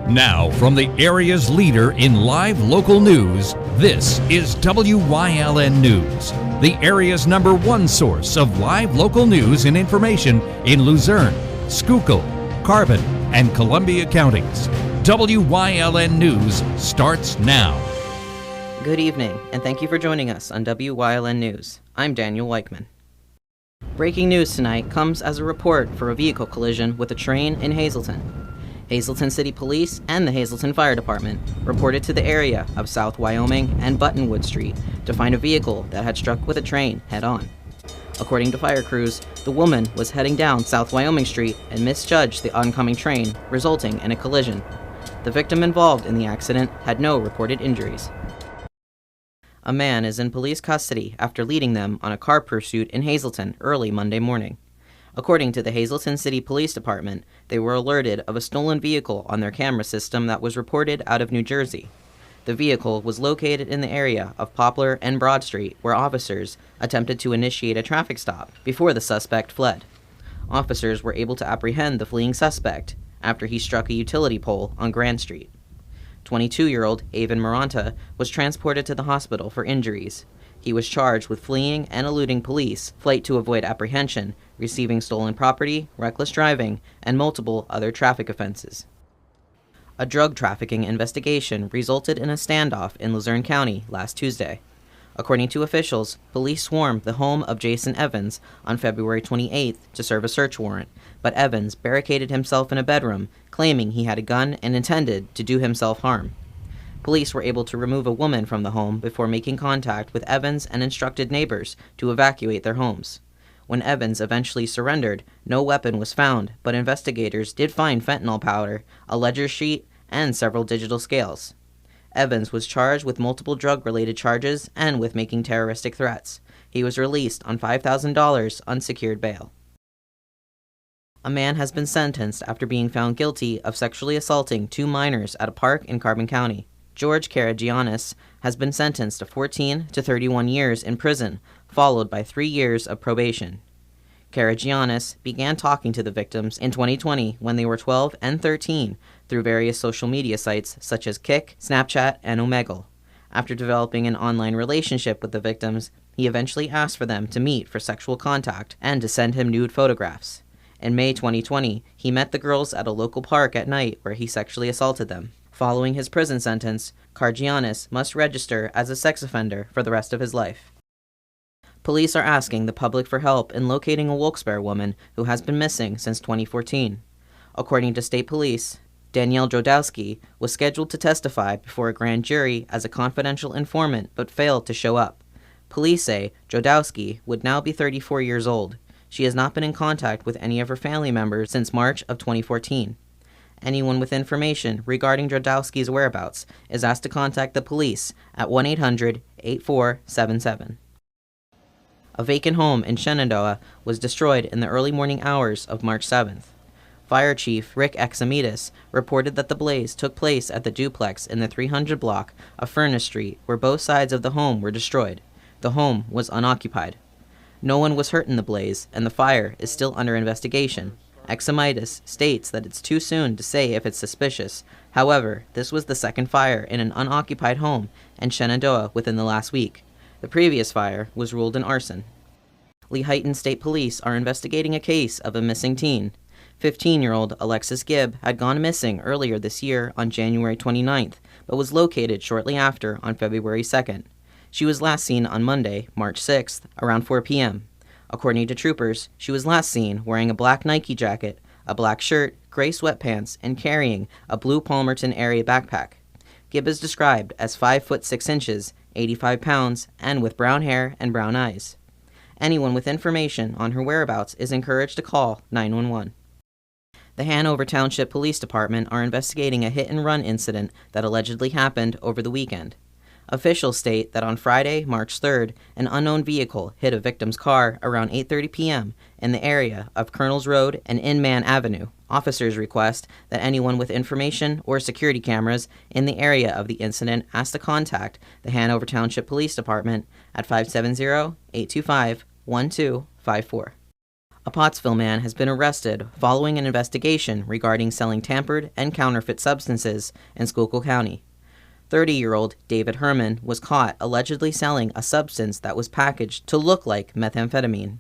Now, from the area's leader in live local news, this is WYLN News, the area's #1 source of live local news and information in Luzerne, Schuylkill, Carbon, and Columbia counties. WYLN News starts now. Good evening, and thank you for joining us on WYLN News. I'm Daniel Weichman. Breaking news tonight comes as a report for a vehicle collision with a train in Hazleton. Hazleton City Police and the Hazleton Fire Department reported to the area of South Wyoming and Buttonwood Street to find a vehicle that had struck with a train head-on. According to fire crews, the woman was heading down South Wyoming Street and misjudged the oncoming train, resulting in a collision. The victim involved in the accident had no reported injuries. A man is in police custody after leading them on a car pursuit in Hazleton early Monday morning. According to the Hazleton City Police Department, they were alerted of a stolen vehicle on their camera system that was reported out of New Jersey. The vehicle was located in the area of Poplar and Broad Street, where officers attempted to initiate a traffic stop before the suspect fled. Officers were able to apprehend the fleeing suspect after he struck a utility pole on Grand Street. 22-year-old Avon Maranta was transported to the hospital for injuries. He was charged with fleeing and eluding police, flight to avoid apprehension, receiving stolen property, reckless driving, and multiple other traffic offenses. A drug trafficking investigation resulted in a standoff in Luzerne County last Tuesday. According to officials, police swarmed the home of Jason Evans on February 28th to serve a search warrant, but Evans barricaded himself in a bedroom, claiming he had a gun and intended to do himself harm. Police were able to remove a woman from the home before making contact with Evans and instructed neighbors to evacuate their homes. When Evans eventually surrendered, no weapon was found, but investigators did find fentanyl powder, a ledger sheet, and several digital scales. Evans was charged with multiple drug-related charges and with making terroristic threats. He was released on $5,000 unsecured bail. A man has been sentenced after being found guilty of sexually assaulting 2 minors at a park in Carbon County. George Karagiannis has been sentenced to 14 to 31 years in prison, followed by 3 years of probation. Karagiannis began talking to the victims in 2020 when they were 12 and 13 through various social media sites such as Kik, Snapchat, and Omegle. After developing an online relationship with the victims, he eventually asked for them to meet for sexual contact and to send him nude photographs. In May 2020, he met the girls at a local park at night where he sexually assaulted them. Following his prison sentence, Karagiannis must register as a sex offender for the rest of his life. Police are asking the public for help in locating a Wilkes-Barre woman who has been missing since 2014. According to state police, Danielle Jodowski was scheduled to testify before a grand jury as a confidential informant but failed to show up. Police say Jodowski would now be 34 years old. She has not been in contact with any of her family members since March of 2014. Anyone with information regarding Jodowski's whereabouts is asked to contact the police at 1-800-8477. A vacant home in Shenandoah was destroyed in the early morning hours of March 7th. Fire Chief Rick Examidas reported that the blaze took place at the duplex in the 300 block of Furnace Street, where both sides of the home were destroyed. The home was unoccupied. No one was hurt in the blaze, and the fire is still under investigation. Examidas states that it's too soon to say if it's suspicious. However, this was the second fire in an unoccupied home in Shenandoah within the last week. The previous fire was ruled an arson. Lehighton State Police are investigating a case of a missing teen. 15-year-old Alexis Gibb had gone missing earlier this year on January 29th, but was located shortly after on February 2nd. She was last seen on Monday, March 6th, around 4 p.m. According to troopers, she was last seen wearing a black Nike jacket, a black shirt, gray sweatpants, and carrying a blue Palmerton area backpack. Gibb is described as 5 foot 6 inches, 85 pounds, and with brown hair and brown eyes. Anyone with information on her whereabouts is encouraged to call 911. The Hanover Township Police Department are investigating a hit-and-run incident that allegedly happened over the weekend. Officials state that on Friday, March 3rd, an unknown vehicle hit a victim's car around 8:30 p.m. in the area of Colonels Road and Inman Avenue. Officers request that anyone with information or security cameras in the area of the incident ask to contact the Hanover Township Police Department at 570-825-1254. A Pottsville man has been arrested following an investigation regarding selling tampered and counterfeit substances in Schuylkill County. 30-year-old David Herman was caught allegedly selling a substance that was packaged to look like methamphetamine.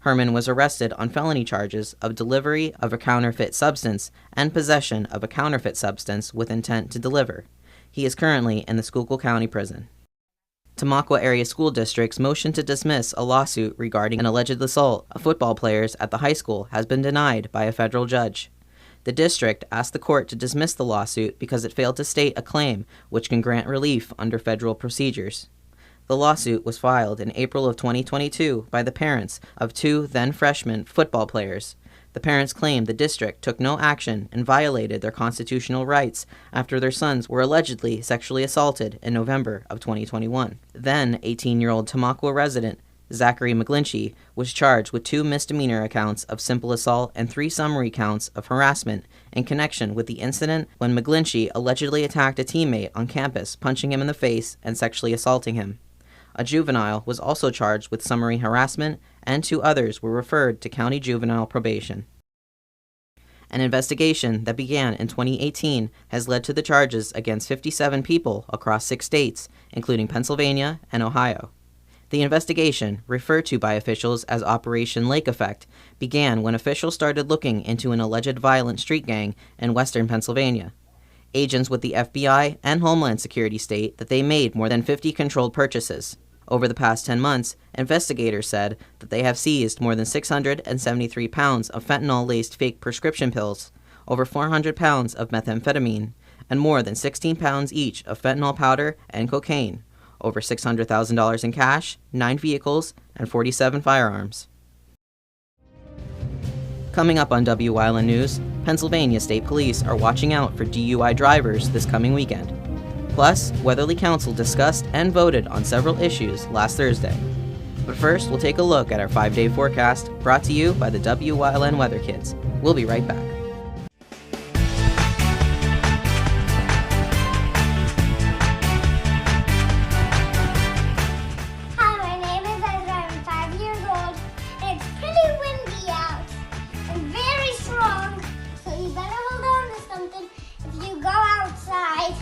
Herman was arrested on felony charges of delivery of a counterfeit substance and possession of a counterfeit substance with intent to deliver. He is currently in the Schuylkill County Prison. Tamaqua Area School District's motion to dismiss a lawsuit regarding an alleged assault of football players at the high school has been denied by a federal judge. The district asked the court to dismiss the lawsuit because it failed to state a claim which can grant relief under federal procedures. The lawsuit was filed in April of 2022 by the parents of two then-freshman football players. The parents claimed the district took no action and violated their constitutional rights after their sons were allegedly sexually assaulted in November of 2021. Then 18-year-old Tamaqua resident Zachary McGlinchey was charged with 2 misdemeanor accounts of simple assault and 3 summary counts of harassment in connection with the incident when McGlinchey allegedly attacked a teammate on campus, punching him in the face and sexually assaulting him. A juvenile was also charged with summary harassment, and 2 others were referred to county juvenile probation. An investigation that began in 2018 has led to the charges against 57 people across 6 states, including Pennsylvania and Ohio. The investigation, referred to by officials as Operation Lake Effect, began when officials started looking into an alleged violent street gang in western Pennsylvania. Agents with the FBI and Homeland Security state that they made more than 50 controlled purchases. Over the past 10 months, investigators said that they have seized more than 673 pounds of fentanyl-laced fake prescription pills, over 400 pounds of methamphetamine, and more than 16 pounds each of fentanyl powder and cocaine, over $600,000 in cash, 9 vehicles, and 47 firearms. Coming up on Wyln News, Pennsylvania State Police are watching out for DUI drivers this coming weekend. Plus, Weatherly Council discussed and voted on several issues last Thursday. But first, we'll take a look at our 5-day forecast brought to you by the Wyln Weather Kids. We'll be right back. Hi, my name is Ezra. I'm 5 years old, and it's pretty windy out and very strong, so you better hold on to something if you go outside.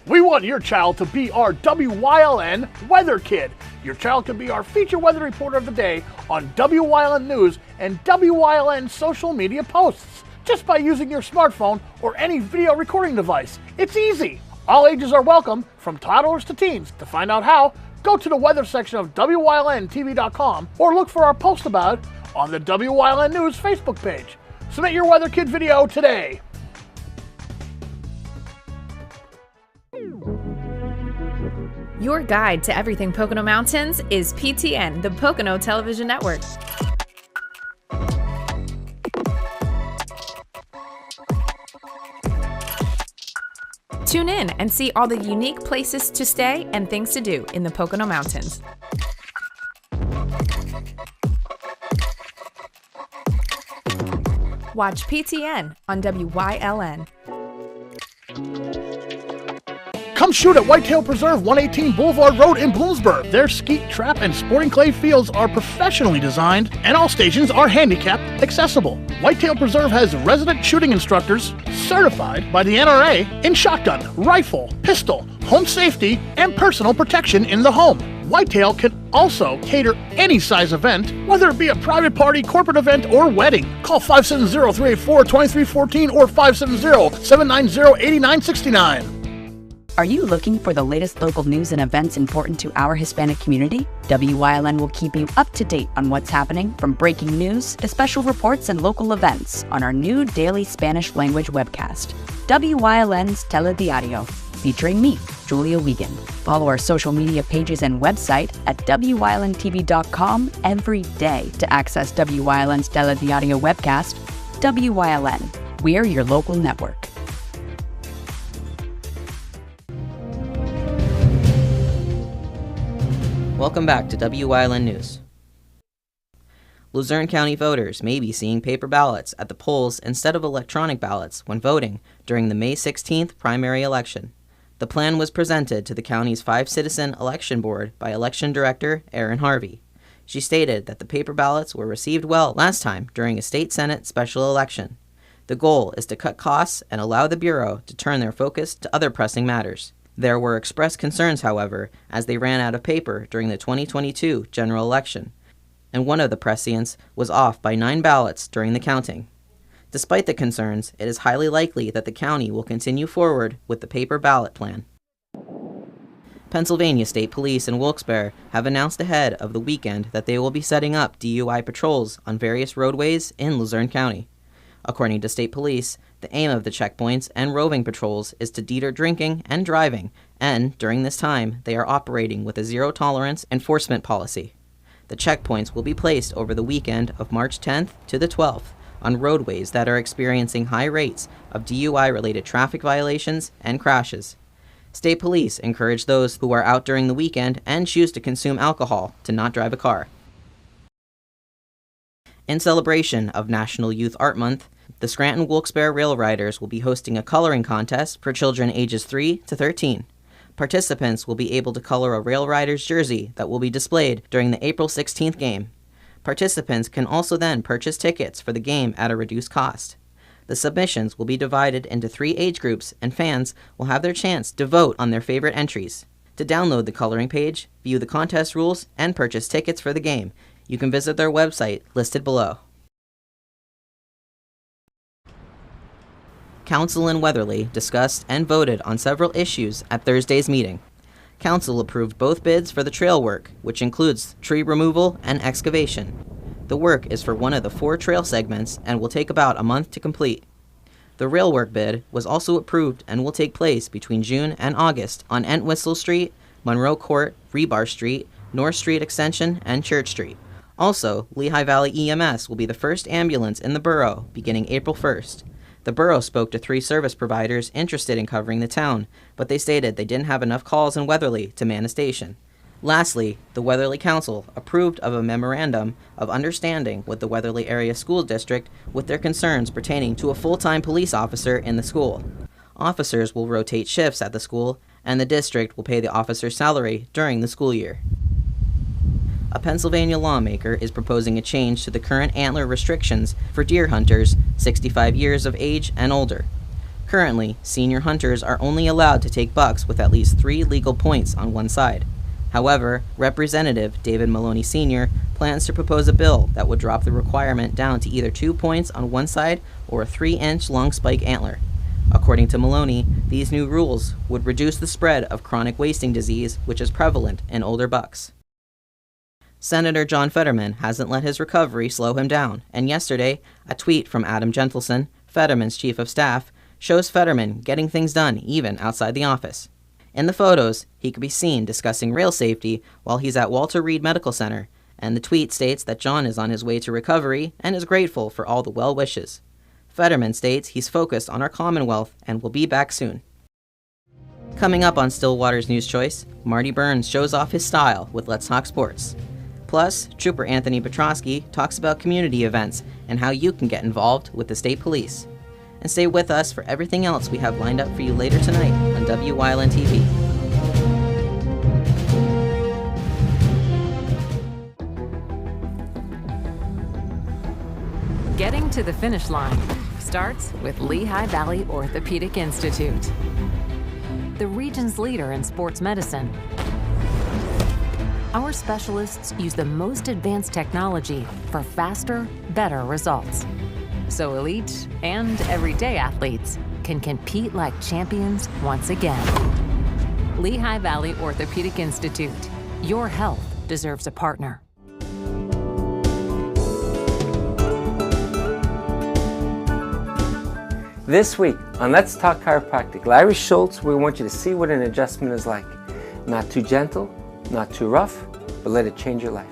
We want your child to be our WYLN Weather Kid. Your child can be our feature weather reporter of the day on WYLN News and WYLN social media posts just by using your smartphone or any video recording device. It's easy. All ages are welcome, from toddlers to teens. To find out how, go to the weather section of WYLNTV.com or look for our post about it on the WYLN News Facebook page. Submit your Weather Kid video today. Your guide to everything Pocono Mountains is PTN, the Pocono Television Network. Tune in and see all the unique places to stay and things to do in the Pocono Mountains. Watch PTN on WYLN. Come shoot at Whitetail Preserve, 118 Boulevard Road in Bloomsburg. Their skeet, trap, and sporting clay fields are professionally designed, and all stations are handicap accessible. Whitetail Preserve has resident shooting instructors certified by the NRA in shotgun, rifle, pistol, home safety, and personal protection in the home. Whitetail can also cater any size event, whether it be a private party, corporate event, or wedding. Call 570-384-2314 or 570-790-8969. Are you looking for the latest local news and events important to our Hispanic community? WYLN will keep you up to date on what's happening, from breaking news to special reports and local events, on our new daily Spanish language webcast, WYLN's Telediario, featuring me, Julia Wiegand. Follow our social media pages and website at WYLNTV.com every day to access WYLN's Telediario webcast. WYLN, we're your local network. Welcome back to Wyln News. Luzerne County voters may be seeing paper ballots at the polls instead of electronic ballots when voting during the May 16th primary election. The plan was presented to the county's 5-citizen election board by Election Director Erin Harvey. She stated that the paper ballots were received well last time during a state Senate special election. The goal is to cut costs and allow the Bureau to turn their focus to other pressing matters. There were expressed concerns, however, as they ran out of paper during the 2022 general election, and one of the prescients was off by 9 ballots during the counting. Despite the concerns, it is highly likely that the county will continue forward with the paper ballot plan. Pennsylvania State Police in Wilkes-Barre have announced ahead of the weekend that they will be setting up DUI patrols on various roadways in Luzerne County. According to State Police, the aim of the checkpoints and roving patrols is to deter drinking and driving, and during this time, they are operating with a zero-tolerance enforcement policy. The checkpoints will be placed over the weekend of March 10th to the 12th on roadways that are experiencing high rates of DUI-related traffic violations and crashes. State Police encourage those who are out during the weekend and choose to consume alcohol to not drive a car. In celebration of National Youth Art Month, the Scranton Wilkes-Barre Rail Riders will be hosting a coloring contest for children ages 3 to 13. Participants will be able to color a Rail Riders jersey that will be displayed during the April 16th game. Participants can also then purchase tickets for the game at a reduced cost. The submissions will be divided into 3 age groups, and fans will have their chance to vote on their favorite entries. To download the coloring page, view the contest rules, and purchase tickets for the game, you can visit their website listed below. Council in Weatherly discussed and voted on several issues at Thursday's meeting. Council approved both bids for the trail work, which includes tree removal and excavation. The work is for one of the 4 trail segments and will take about a month to complete. The rail work bid was also approved and will take place between June and August on Entwistle Street, Monroe Court, Rebar Street, North Street Extension, and Church Street. Also, Lehigh Valley EMS will be the first ambulance in the borough beginning April 1st. The borough spoke to 3 service providers interested in covering the town, but they stated they didn't have enough calls in Weatherly to man a station. Lastly, the Weatherly Council approved of a memorandum of understanding with the Weatherly Area School District with their concerns pertaining to a full-time police officer in the school. Officers will rotate shifts at the school, and the district will pay the officer's salary during the school year. A Pennsylvania lawmaker is proposing a change to the current antler restrictions for deer hunters 65 years of age and older. Currently, senior hunters are only allowed to take bucks with at least 3 legal points on one side. However, Representative David Maloney Sr. plans to propose a bill that would drop the requirement down to either 2 points on one side or a 3-inch long spike antler. According to Maloney, these new rules would reduce the spread of chronic wasting disease, which is prevalent in older bucks. Senator John Fetterman hasn't let his recovery slow him down, and yesterday, a tweet from Adam Gentleson, Fetterman's chief of staff, shows Fetterman getting things done even outside the office. In the photos, he could be seen discussing rail safety while he's at Walter Reed Medical Center, and the tweet states that John is on his way to recovery and is grateful for all the well wishes. Fetterman states he's focused on our Commonwealth and will be back soon. Coming up on Stillwater's News Choice, Marty Burns shows off his style with Let's Talk Sports. Plus, Trooper Anthony Petrosky talks about community events and how you can get involved with the state police. And stay with us for everything else we have lined up for you later tonight on Wyln TV. Getting to the finish line starts with Lehigh Valley Orthopedic Institute, the region's leader in sports medicine. Our specialists use the most advanced technology for faster, better results, so elite and everyday athletes can compete like champions once again. Lehigh Valley Orthopedic Institute. Your health deserves a partner. This week on Let's Talk Chiropractic, Larry Schultz, we want you to see what an adjustment is like. Not too gentle, not too rough, but let it change your life.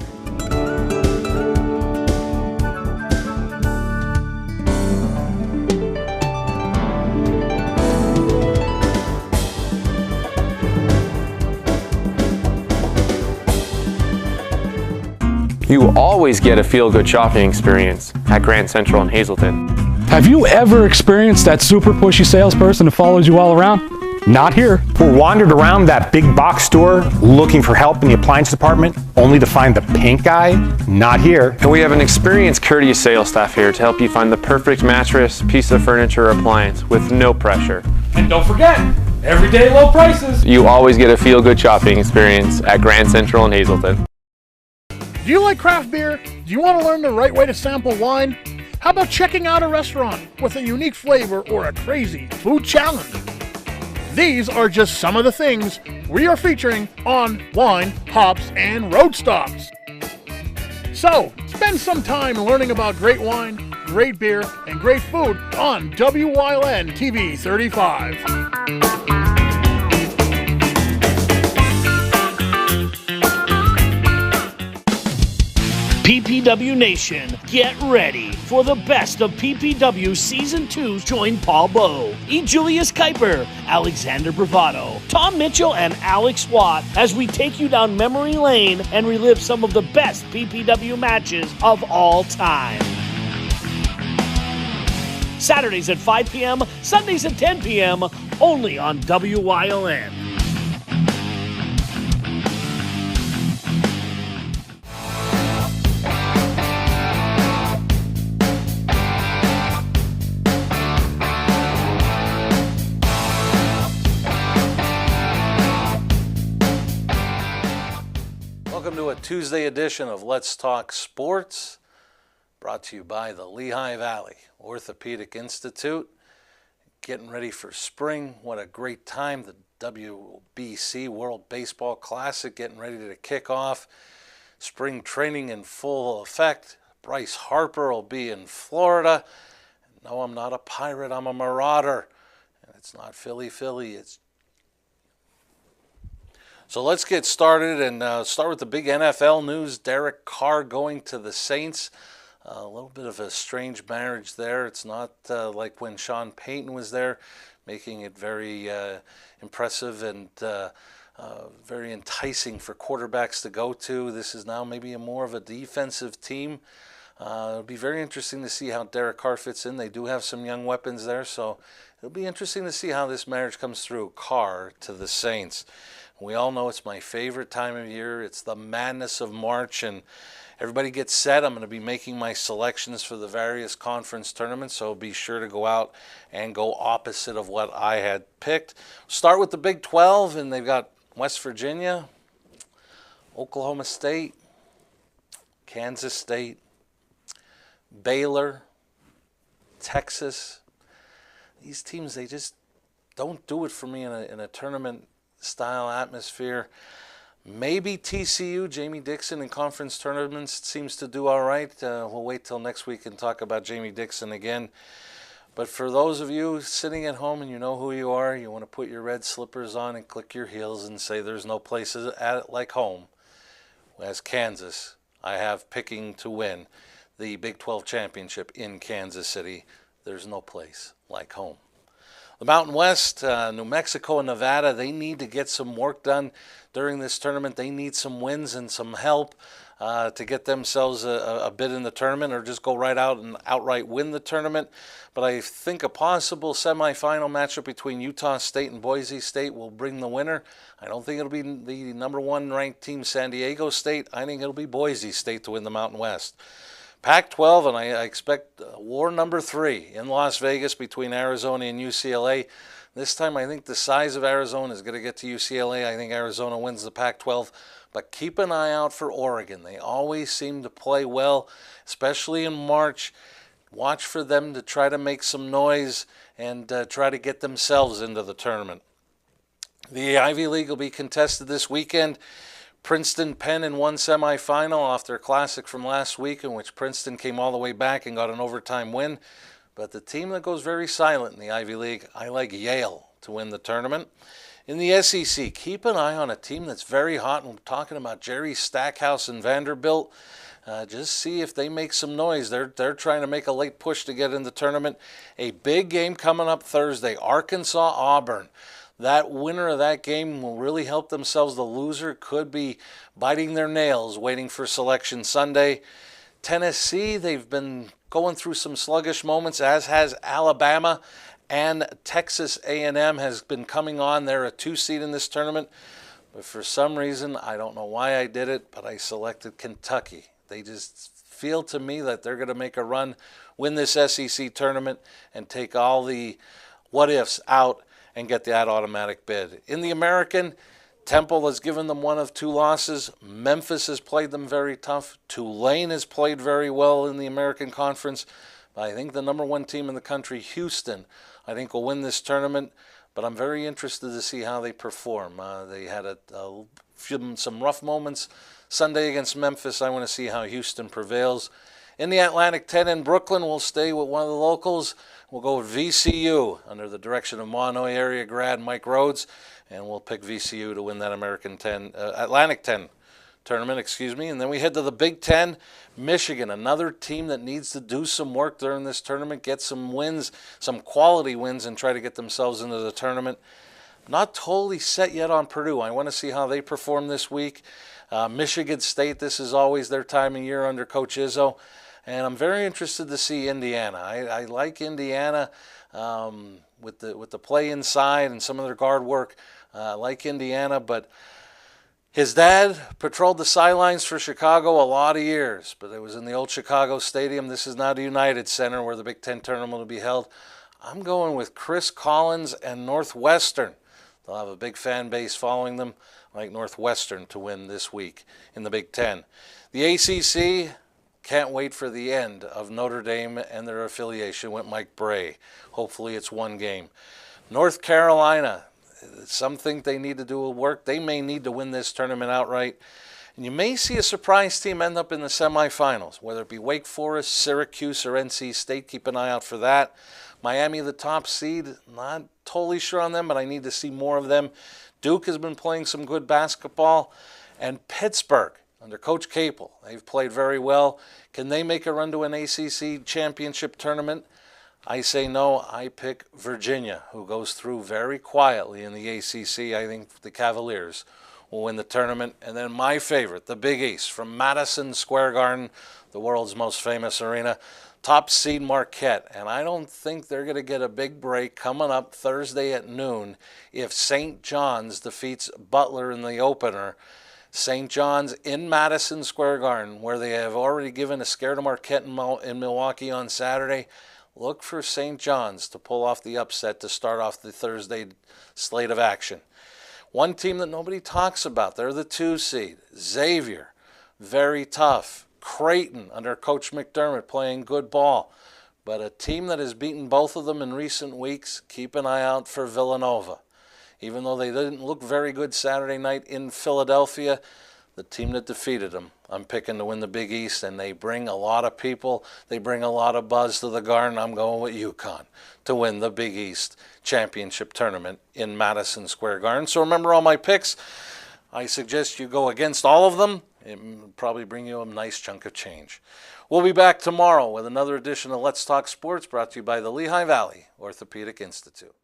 You always get a feel-good shopping experience at Grand Central in Hazleton. Have you ever experienced that super pushy salesperson who follows you all around? Not here. Or wandered around that big box store looking for help in the appliance department only to find the pink guy? Not here. And we have an experienced, courteous sales staff here to help you find the perfect mattress, piece of furniture, or appliance with no pressure. And don't forget, everyday low prices. You always get a feel-good shopping experience at Grand Central in Hazleton. Do you like craft beer? Do you want to learn the right way to sample wine? How about checking out a restaurant with a unique flavor or a crazy food challenge? These are just some of the things we are featuring on Wine, Hops, and Road Stops. So, spend some time learning about great wine, great beer, and great food on WYLN TV 35. PPW Nation, get ready for the best of PPW Season 2. Join Paul Bowe, E. Julius Kuiper, Alexander Bravado, Tom Mitchell, and Alex Watt as we take you down memory lane and relive some of the best PPW matches of all time. Saturdays at 5 p.m., Sundays at 10 p.m., only on WYLN. Welcome to a Tuesday edition of Let's Talk Sports, brought to you by the Lehigh Valley Orthopedic Institute. Getting ready for spring. What a great time. The WBC World Baseball Classic getting ready to kick off. Spring training in full effect. Bryce Harper will be in Florida. No, I'm not a Pirate, I'm a Marauder. And it's not Philly, it's So let's get started and start with the big NFL news. Derek Carr going to the Saints. A little bit of a strange marriage there. It's not like when Sean Payton was there, making it very impressive and very enticing for quarterbacks to go to. This is now maybe more of a defensive team. It'll be very interesting to see how Derek Carr fits in. They do have some young weapons there, so it'll be interesting to see how this marriage comes through. Carr to the Saints. We all know it's my favorite time of year. It's the madness of March, and everybody gets set. I'm going to be making my selections for the various conference tournaments, so be sure to go out and go opposite of what I had picked. Start with the Big 12, and they've got West Virginia, Oklahoma State, Kansas State, Baylor, Texas. These teams, they just don't do it for me in a tournament style atmosphere. Maybe TCU, Jamie Dixon in conference tournaments seems to do all right. We'll wait till next week and talk about Jamie Dixon again. But for those of you sitting at home and you know who you are, you want to put your red slippers on and click your heels and say there's no place at it like home. As Kansas, I have picking to win the Big 12 championship in Kansas City. There's no place like home. The Mountain West, New Mexico and Nevada, they need to get some work done during this tournament. They need some wins and some help to get themselves a bid in the tournament, or just go right out and outright win the tournament. But I think a possible semifinal matchup between Utah State and Boise State will bring the winner. I don't think it'll be the number one ranked team, San Diego State. I think it'll be Boise State to win the Mountain West. Pac-12, and I expect war number 3 in Las Vegas between Arizona and UCLA. This time I think the size of Arizona is going to get to UCLA. I think Arizona wins the Pac-12, but keep an eye out for Oregon. They always seem to play well, especially in March. Watch for them to try to make some noise and try to get themselves into the tournament. The Ivy League will be contested this weekend. Princeton Penn in one semifinal off their classic from last week, in which Princeton came all the way back and got an overtime win. But the team that goes very silent in the Ivy League, I like Yale to win the tournament. In the SEC, keep an eye on a team that's very hot. And we're talking about Jerry Stackhouse and Vanderbilt. Just see if they make some noise. They're trying to make a late push to get in the tournament. A big game coming up Thursday, Arkansas-Auburn. That winner of that game will really help themselves. The loser could be biting their nails waiting for Selection Sunday. Tennessee, they've been going through some sluggish moments, as has Alabama, and Texas A&M has been coming on. They're a 2 seed in this tournament, but for some reason, I don't know why I did it, but I selected Kentucky. They just feel to me that they're going to make a run, win this SEC tournament, and take all the what-ifs out and get that automatic bid. In the American, Temple has given them 1 of 2 losses. Memphis has played them very tough. Tulane has played very well in the American Conference. But I think the number 1 team in the country, Houston, I think will win this tournament. But I'm very interested to see how they perform. They had some rough moments Sunday against Memphis. I want to see how Houston prevails. In the Atlantic 10 in Brooklyn, we'll stay with one of the locals. We'll go with VCU under the direction of Monoy area grad Mike Rhodes, and we'll pick VCU to win that Atlantic 10 tournament, And then we head to the Big Ten. Michigan, another team that needs to do some work during this tournament, get some wins, some quality wins, and try to get themselves into the tournament. Not totally set yet on Purdue. I want to see how they perform this week. Michigan State, this is always their time of year under Coach Izzo. And I'm very interested to see Indiana. I like Indiana with the play inside and some of their guard work. I like Indiana, but his dad patrolled the sidelines for Chicago a lot of years, but it was in the old Chicago Stadium. This is now the United Center where the Big Ten tournament will be held. I'm going with Chris Collins and Northwestern. They'll have a big fan base following them. I like Northwestern to win this week in the Big Ten. The ACC, can't wait for the end of Notre Dame and their affiliation with Mike Bray. Hopefully it's 1 game. North Carolina, some think they need to do work. They may need to win this tournament outright. And you may see a surprise team end up in the semifinals, whether it be Wake Forest, Syracuse, or NC State. Keep an eye out for that. Miami, the top seed, not totally sure on them, but I need to see more of them. Duke has been playing some good basketball. And Pittsburgh, under Coach Capel, they've played very well. Can they make a run to an ACC championship tournament? I say no. I pick Virginia, who goes through very quietly in the ACC. I think the Cavaliers will win the tournament. And then my favorite, the Big East, from Madison Square Garden, the world's most famous arena, top seed Marquette. And I don't think they're going to get a big break coming up Thursday at noon if St. John's defeats Butler in the opener. St. John's in Madison Square Garden, where they have already given a scare to Marquette in Milwaukee on Saturday. Look for St. John's to pull off the upset to start off the Thursday slate of action. One team that nobody talks about, they're the 2 seed. Xavier, very tough. Creighton, under Coach McDermott, playing good ball. But a team that has beaten both of them in recent weeks, keep an eye out for Villanova. Even though they didn't look very good Saturday night in Philadelphia, the team that defeated them, I'm picking to win the Big East, and they bring a lot of people. They bring a lot of buzz to the Garden. I'm going with UConn to win the Big East championship tournament in Madison Square Garden. So remember all my picks. I suggest you go against all of them. It will probably bring you a nice chunk of change. We'll be back tomorrow with another edition of Let's Talk Sports, brought to you by the Lehigh Valley Orthopedic Institute.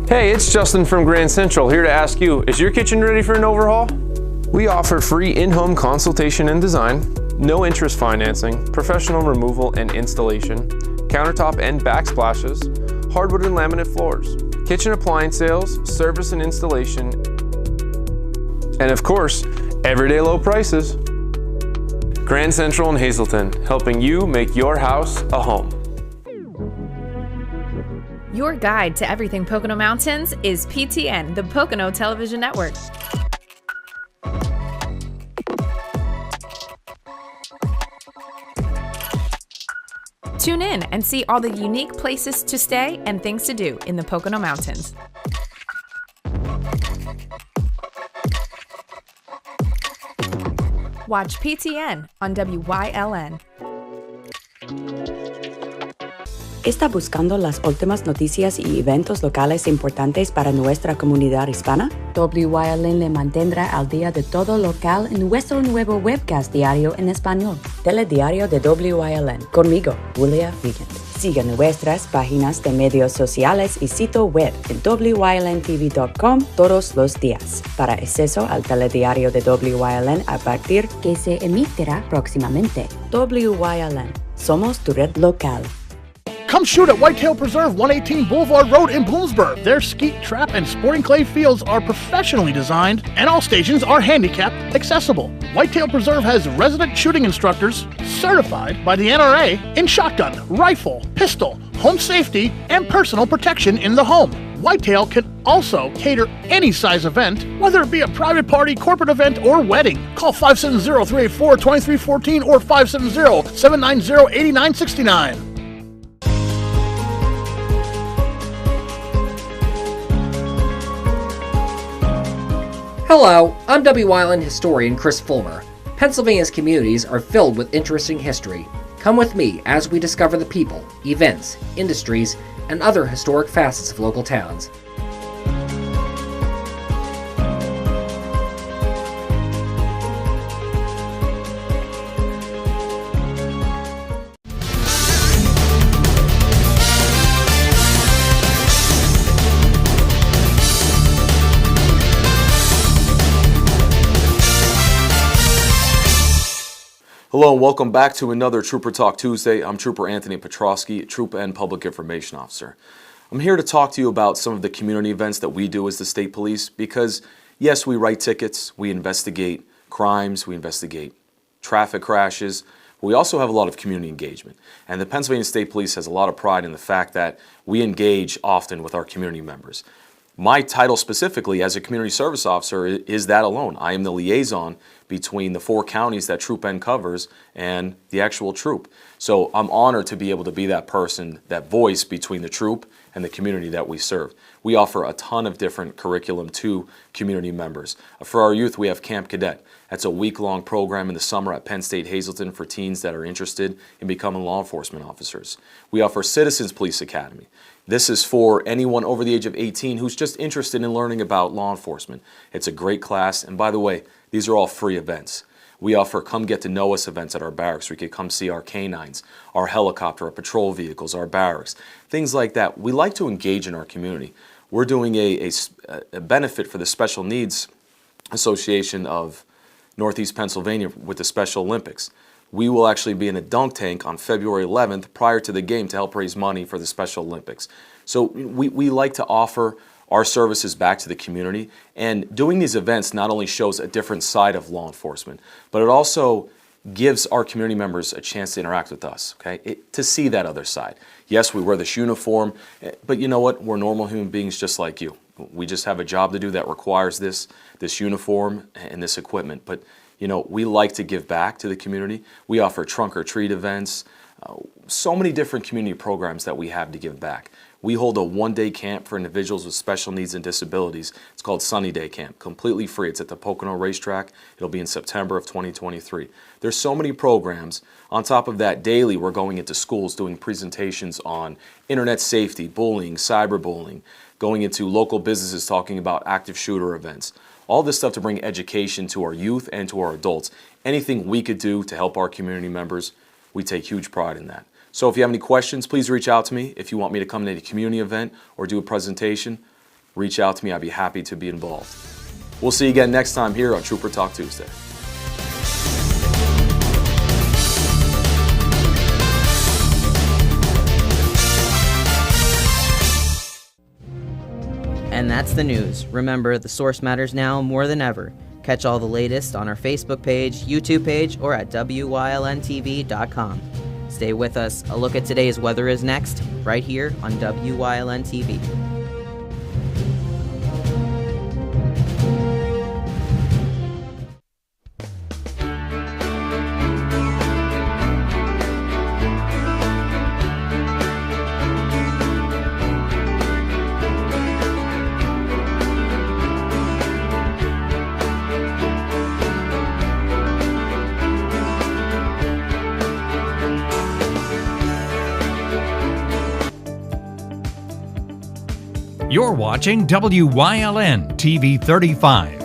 Hey, it's Justin from Grand Central, here to ask you, is your kitchen ready for an overhaul? We offer free in-home consultation and design, no interest financing, professional removal and installation, countertop and backsplashes, hardwood and laminate floors, kitchen appliance sales, service and installation, and of course, everyday low prices. Grand Central in Hazleton, helping you make your house a home. Your guide to everything Pocono Mountains is PTN, the Pocono Television Network. Tune in and see all the unique places to stay and things to do in the Pocono Mountains. Watch PTN on WYLN. ¿Está buscando las últimas noticias y eventos locales importantes para nuestra comunidad hispana? Wyln le mantendrá al día de todo local en nuestro nuevo webcast diario en español, Telediario de Wyln, conmigo, Julia Vigent. Siga nuestras páginas de medios sociales y sitio web en wylntv.com todos los días para acceso al telediario de Wyln a partir que se emitirá próximamente. Wyln, somos tu red local. Come shoot at Whitetail Preserve, 118 Boulevard Road in Bloomsburg. Their skeet, trap, and sporting clay fields are professionally designed, and all stations are handicap accessible. Whitetail Preserve has resident shooting instructors certified by the NRA in shotgun, rifle, pistol, home safety, and personal protection in the home. Whitetail can also cater any size event, whether it be a private party, corporate event, or wedding. Call 570-384-2314 or 570-790-8969. Hello, I'm Wyln historian Chris Fulmer. Pennsylvania's communities are filled with interesting history. Come with me as we discover the people, events, industries, and other historic facets of local towns. Hello and welcome back to another Trooper Talk Tuesday. I'm Trooper Anthony Petrosky, Troop and Public Information Officer. I'm here to talk to you about some of the community events that we do as the state police because, yes, we write tickets, we investigate crimes, we investigate traffic crashes, but we also have a lot of community engagement. And the Pennsylvania State Police has a lot of pride in the fact that we engage often with our community members. My title specifically as a community service officer is that alone. I am the liaison between the 4 counties that Troop N covers and the actual troop. So I'm honored to be able to be that person, that voice between the troop and the community that we serve. We offer a ton of different curriculum to community members. For our youth, we have Camp Cadet. That's a week-long program in the summer at Penn State Hazleton for teens that are interested in becoming law enforcement officers. We offer Citizens Police Academy. This is for anyone over the age of 18 who's just interested in learning about law enforcement. It's a great class, and by the way, these are all free events. We offer come get to know us events at our barracks where you can come see our canines, our helicopter, our patrol vehicles, our barracks, things like that. We like to engage in our community. We're doing a benefit for the Special Needs Association of Northeast Pennsylvania with the Special Olympics. We will actually be in a dunk tank on February 11th prior to the game to help raise money for the Special Olympics. So we like to offer our services back to the community, and doing these events not only shows a different side of law enforcement, but it also gives our community members a chance to interact with us, okay? To see that other side. Yes, we wear this uniform, but you know what? We're normal human beings just like you. We just have a job to do that requires this uniform and this equipment. But you know, we like to give back to the community. We offer trunk or treat events, so many different community programs that we have to give back. We hold a one-day camp for individuals with special needs and disabilities. It's called Sunny Day Camp, completely free. It's at the Pocono Racetrack. It'll be in September of 2023. There's so many programs. On top of that, daily we're going into schools doing presentations on internet safety, bullying, cyberbullying, going into local businesses talking about active shooter events. All this stuff to bring education to our youth and to our adults. Anything we could do to help our community members, we take huge pride in that. So if you have any questions, please reach out to me. If you want me to come to a community event or do a presentation, reach out to me. I'd be happy to be involved. We'll see you again next time here on Trooper Talk Tuesday. And that's the news. Remember, the source matters now more than ever. Catch all the latest on our Facebook page, YouTube page, or at WYLNTV.com. Stay with us. A look at today's weather is next, right here on WYLN TV. You're watching WYLN TV 35.